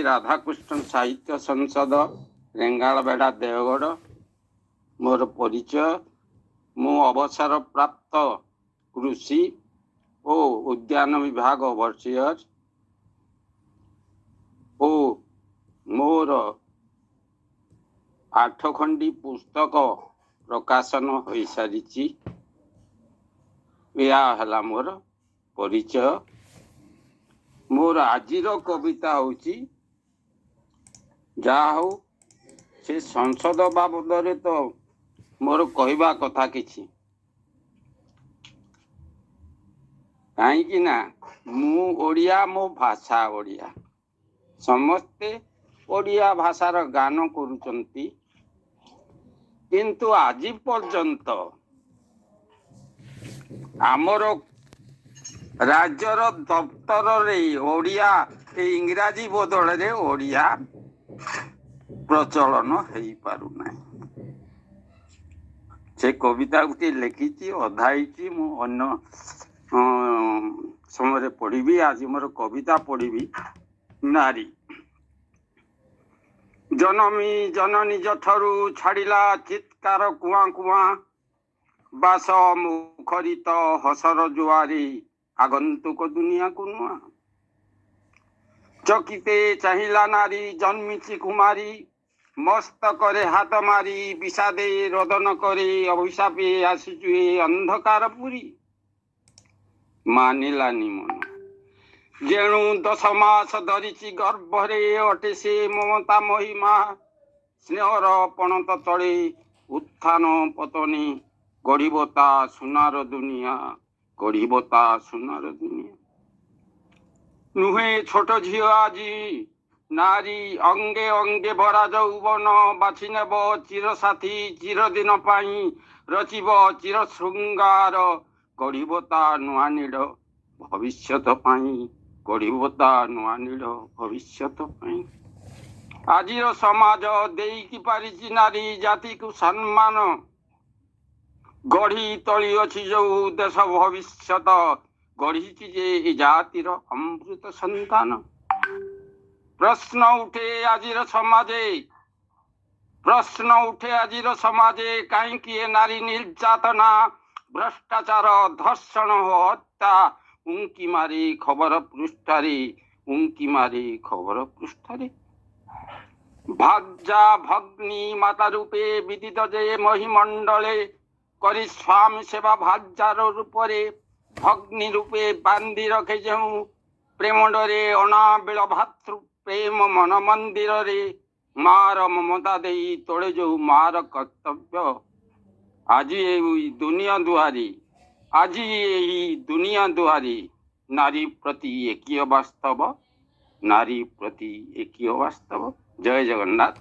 राधाकृष्ण साहित्य संसद रेंगालबेड़ा देवगढ़ मोर परिचय मु अवसर प्राप्त कृषि और उद्यान विभाग ओवरसीयर ओ मोर 8 खंडी पुस्तक प्रकाशन हो सारी या मोर परिचय। मोर आजिर कविता होची जा हो से संसद बाबद तो मोर कहवा कथा किछि कहीं ना मु ओडिया मो भाषा ओडिया समस्ते ओडिया भाषार गान करुचंती किंतु आजि पर्यंत आमर राज्यर दफ्तर रे ओडिया इंग्राजी बदल रे ओडिया प्रचलन हो पारु नाही। से कविता गोटे लिखी अधाई मु अन्य समय पढ़ी। आज मोर कविता पढ़ी नारी जनमी जननी जठरू छाड़िला चित्कार कुआ कुआ बास मुखरित हसर जुआरी आगंतुक दुनिया को नुआ चकिते चाहिला नारी जन्मिची कुमारी मस्त करे हाथ मारी विषादे रोदन करे अभिशापे आसीचु अंधकार पुरी मानिलानी मन जेणु 10 मास धरिची गर्भरे अटे से ममता महिमा स्नेहर पणत तले उत्थान पतनी गढ़िबता सुनार दुनिया गढ़िबता सुनार दुनिया नुहे छोट झियो आजी नारी अंगे अंगे भरा यौवन बाछि नेब चिर साथी चिर दिन पाई रचिब चिर श्रृंगार गढ़िबता नुआ नीड़ भविष्यत पाई गढ़िबता नुआ नीड़ भविष्यत पाई आजिर समाज देईकी पारिछि नारी जाति को सम्मान गढ़ी तली अछि जो देश भविष्यत गढ़ी जे जातिर अमृत संतान प्रश्न उठे आजिर समाजे कहीं नारी निर्यातना भ्रष्टाचार धर्षण हत्या उंकी मारी खबर पृष्ठारे भाजा भग्नी माता रूपे विदित जे महिमंडले करी स्वामी सेवा भाजार रूपरे भग्नी रूपे बांधी रखे जो प्रेमंडरे अनाबिल भातृ प्रेम मन मंदिर रे मार ममता दे तोड़े जो मार कर्तव्य आज यही दुनिया दुआरी नारी प्रति एक वास्तव जय जगन्नाथ।